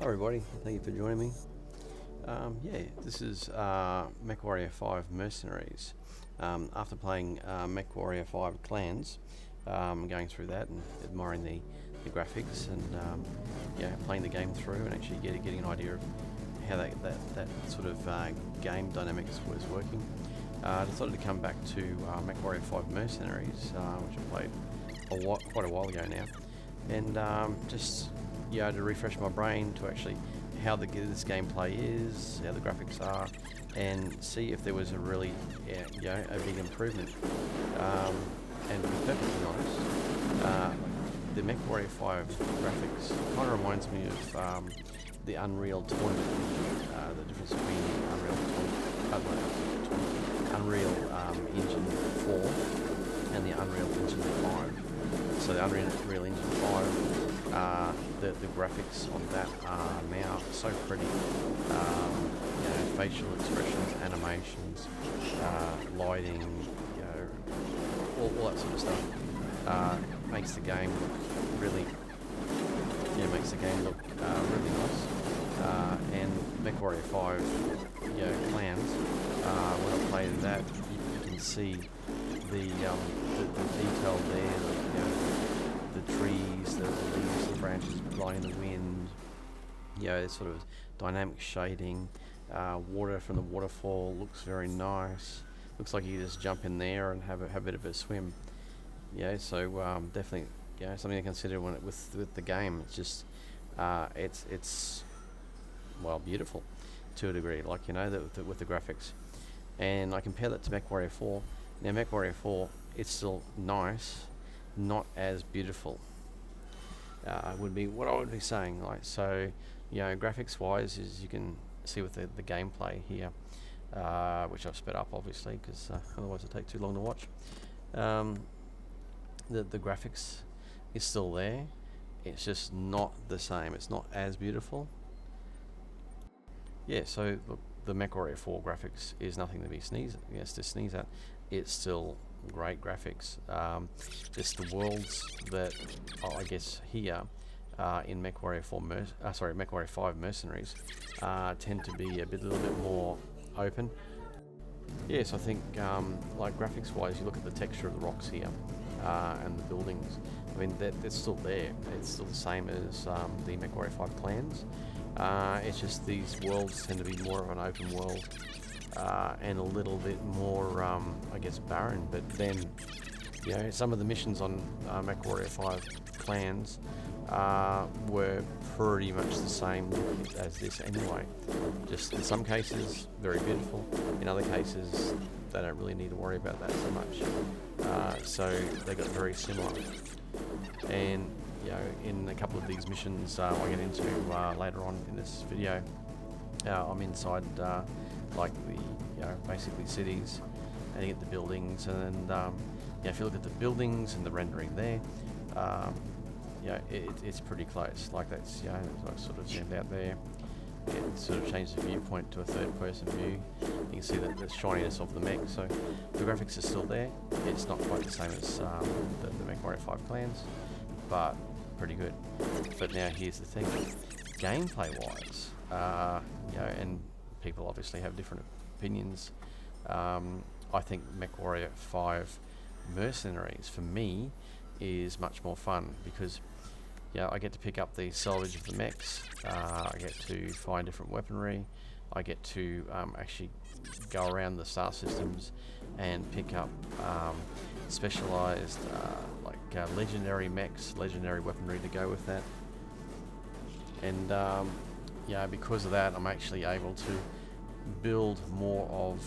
Hi everybody, thank you for joining me. This is MechWarrior 5 Mercenaries. After playing MechWarrior 5 Clans, going through that and admiring the graphics and playing the game through and actually getting an idea of how that sort of game dynamics was working, I decided to come back to MechWarrior 5 Mercenaries, which I played quite a while ago now, and to refresh my brain to actually how this gameplay is, how the graphics are, and see if there was a really a big improvement. And to be perfectly honest, the MechWarrior 5 graphics kind of reminds me of the Unreal Tournament. The difference between Unreal Engine 4 and the Unreal Engine 5. So the Unreal Engine 5, the graphics on that are now so pretty. Facial expressions, animations, lighting, all that sort of stuff makes the game look really, really nice. And MechWarrior 5, Clans, when I played that, you can see the detail there, the trees, the leaves, the branches blowing in the wind, sort of dynamic shading, water from the waterfall looks very nice. Looks like you just jump in there and have a bit of a swim. Definitely, something to consider with the game. It's just, it's beautiful to a degree, with the graphics. And I compare that to MechWarrior 4. Now, MechWarrior 4, it's still nice, not as beautiful. Would be what I would be saying. Graphics-wise, as you can see with the gameplay here, which I've sped up obviously because otherwise it'd take too long to watch. The graphics is still there. It's just not the same. It's not as beautiful. So look, the MechWarrior 4 graphics is nothing to be sneeze at. It's still great graphics. Just the worlds that I guess here in MechWarrior 5 Mercenaries tend to be a little bit more open. Yes, I think graphics wise, you look at the texture of the rocks here and the buildings. I mean, they're still there. It's still the same as the MechWarrior 5 Clans. It's just these worlds tend to be more of an open world and a little bit more, barren. But then, some of the missions on MechWarrior 5 Clans were pretty much the same as this anyway. Just in some cases, very beautiful. In other cases, they don't really need to worry about that so much. So they got very similar. And in a couple of these missions I get into later on in this video, I'm inside basically cities, and you get the buildings, and if you look at the buildings and the rendering there, it's pretty close. That's I sort of zoomed out there. It sort of changed the viewpoint to a third-person view. You can see the shininess of the mech. So the graphics are still there. It's not quite the same as the MechWarrior 5 Clans, but pretty good. But now here's the thing: gameplay-wise, and people obviously have different opinions. I think MechWarrior 5 Mercenaries, for me, is much more fun because I get to pick up the salvage of the mechs. I get to find different weaponry. I get to actually go around the star systems and pick up specialized legendary mechs, legendary weaponry to go with that. And because of that, I'm actually able to build more of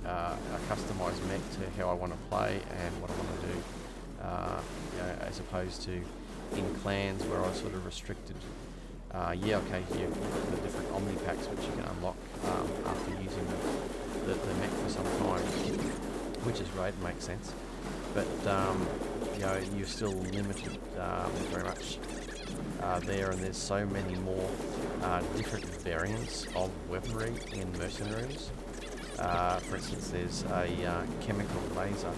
a customized mech to how I want to play and what I want to do, as opposed to in Clans where I was sort of restricted. You have the different Omni packs which you can unlock after using the mech for some time, which is great, makes sense. But you're still limited very much there, and there's so many more different variants of weaponry in Mercenaries. For instance, there's a chemical laser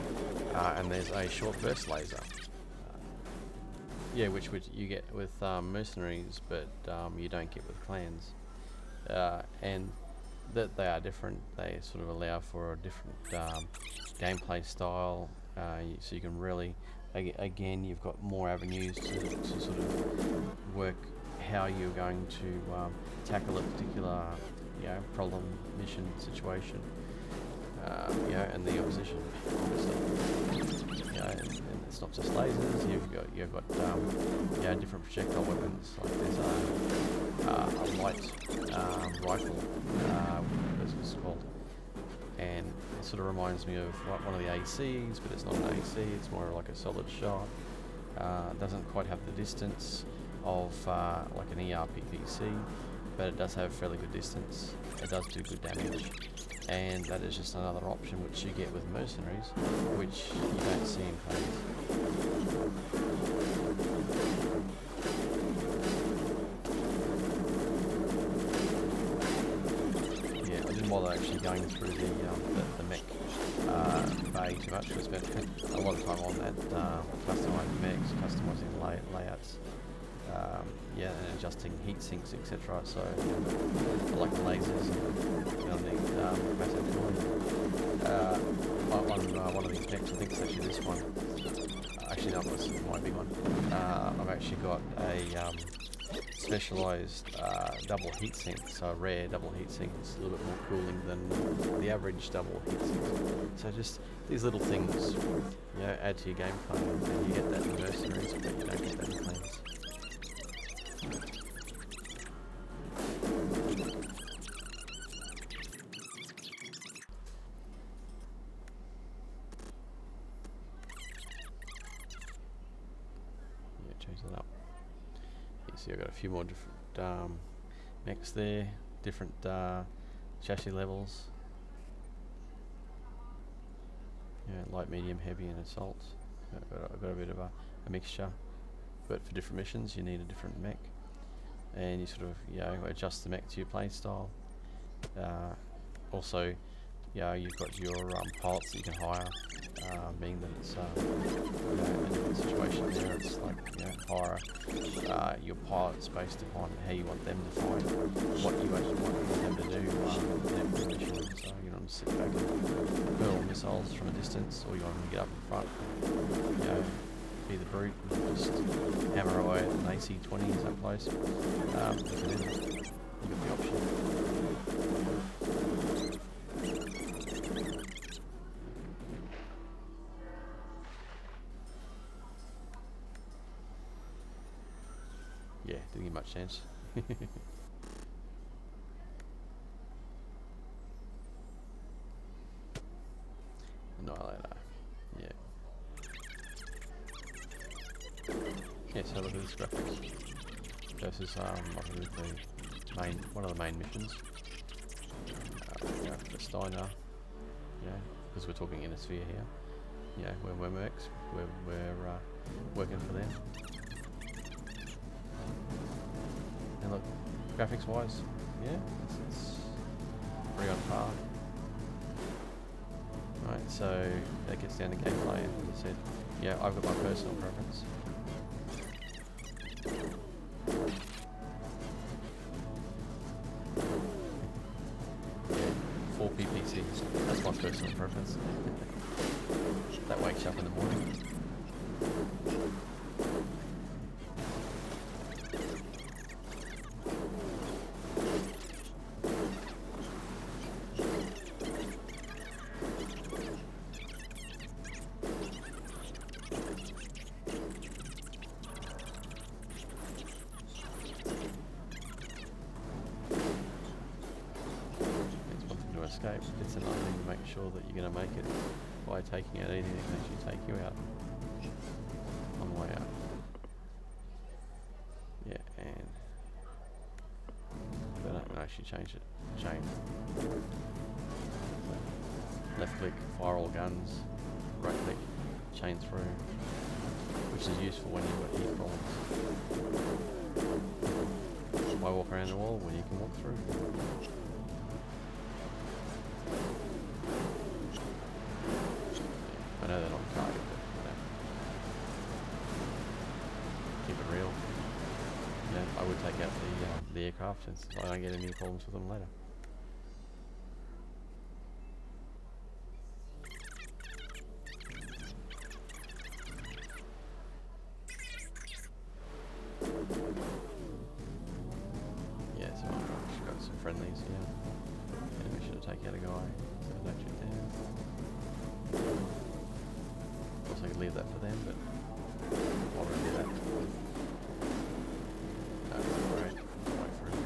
and there's a short burst laser. Yeah, which would you get with mercenaries, but you don't get with clans, and that they are different. They sort of allow for a different gameplay style, so you can really, again, you've got more avenues to sort of work how you're going to tackle a particular, problem, mission, situation, and the opposition, obviously. And it's not just lasers. You've got different projectile weapons. Like there's a light rifle, as it's called, and it sort of reminds me of one of the ACs, but it's not an AC. It's more like a solid shot. It doesn't quite have the distance of like an ERPPC, but it does have fairly good distance. It does do good damage, and that is just another option which you get with mercenaries, which you don't see in clans. Yeah, I didn't bother actually going through the mech bay too much. I spent a lot of time on that, customizing mechs, customizing layouts. And adjusting heat sinks, etc. So I like the lasers and the massive cooling. On one of these mechs, I think it's actually this one. Actually, no, this is my big one. I've actually got a specialised double heat sink, so a rare double heat sink. It's a little bit more cooling than the average double heat sink. So just these little things, add to your gameplay, and you get that in mercenaries, but you don't get that in clans. Change that up. You see I've got a few more different mechs there, different chassis levels. Light, medium, heavy and assault. I've got a bit of a mixture, but for different missions you need a different mech, and you sort of adjust the mech to your play style. Also, you've got your pilots that you can hire, being that it's a different situation there. It's like hire your pilots based upon how you want them to fight, what you actually want them to do in every mission. So you don't sit back and hurl missiles from a distance, or you want them to get up in front, be the brute and just hammer away at an AC-20 someplace. You can do that. You've got the option. Yeah, didn't get much chance. Annihilator. Yeah. Yeah, so look at this graphics. Versus one of the main missions. The Steiner. Because we're talking inner sphere here. We're mercs. We're working for them. And look, graphics wise, it's pretty on par. Right, so that gets down to gameplay, and as I said, I've got my personal preference. 4 PPCs, that's my personal preference. That wakes you up in the morning. Escape. It's another thing to make sure that you're going to make it by taking out anything that actually take you out on the way out. And but I can actually change it. Change. Left click, fire all guns. Right click, chain through, which is useful when you've got heat problems. Why walk around the wall when you can walk through? I know they're not target, but I would take out the aircraft since I don't get any problems with them later. Yeah, so I've got some friendlies, yeah. And we should take out a guy, so don't shoot them. Of course I could leave that for them, but I'll already do that. No, right. Wait for him.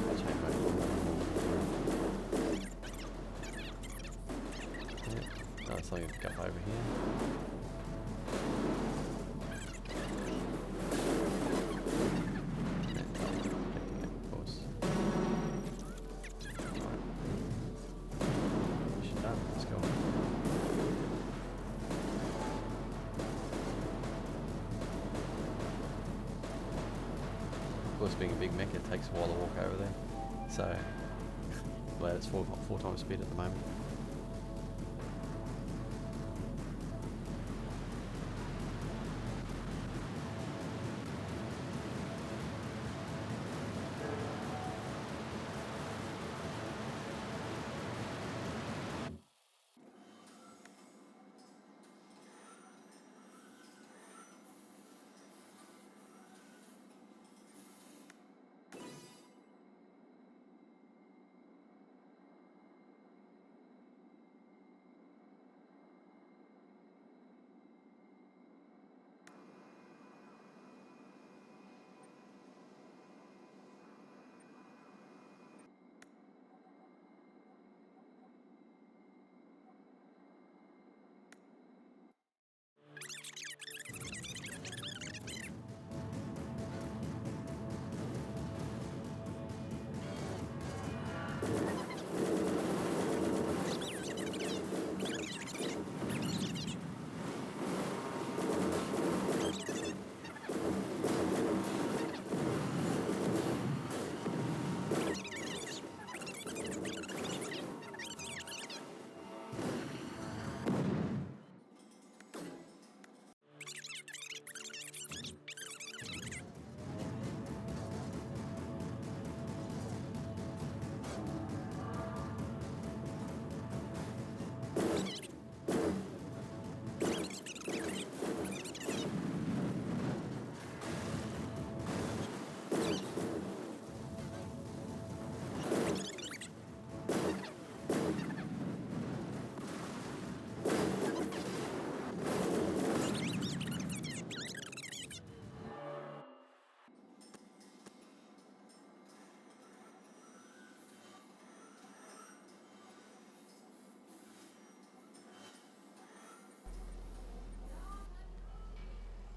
I'll change my yeah. No, it's like a gap over here. Of course, being a big mech, it takes a while to walk over there. So, glad it's four times speed at the moment.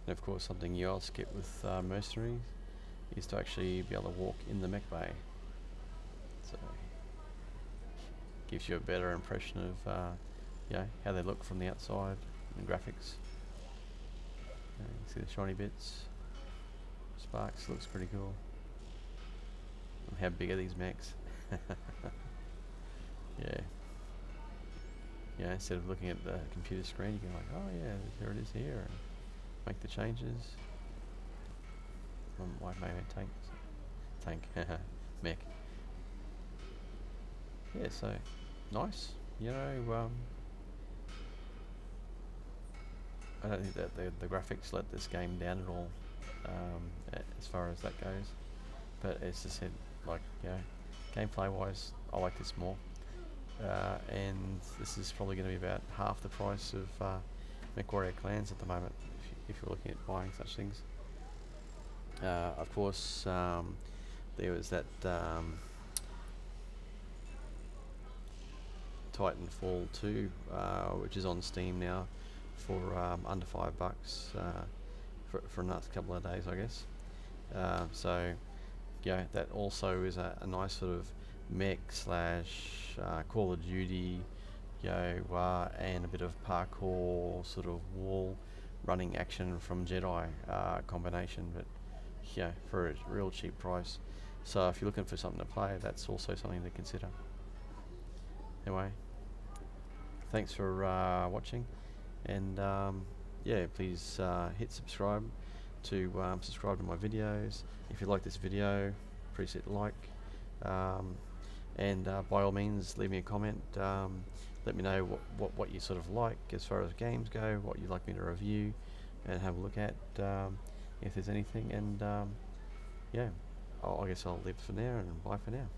And of course, something you also get with Mercenaries is to actually be able to walk in the mech bay. So, gives you a better impression of how they look from the outside and graphics. You see the shiny bits, sparks, looks pretty cool. And how big are these mechs? Yeah. Yeah, instead of looking at the computer screen, you can like, oh yeah, there it is here, and make the changes. Why maybe tank, mech. Yeah, so nice. You know, I don't think that the graphics let this game down at all, as far as that goes. But it's just like, gameplay wise, I like this more. And this is probably going to be about half the price of MechWarrior Clans at the moment, if you're looking at buying such things. Of course, there was that Titanfall 2, which is on Steam now for under $5 for the next couple of days, I guess. So, that also is a nice sort of mech slash Call of Duty, and a bit of parkour sort of wall running action from Jedi combination, but for a real cheap price. So if you're looking for something to play, that's also something to consider. Anyway, thanks for watching, and yeah, please hit subscribe to subscribe to my videos. If you like this video, please hit like, and by all means leave me a comment. Let me know what you sort of like as far as games go, what you'd like me to review and have a look at, if there's anything. And yeah, I guess I'll leave it for now, and bye for now.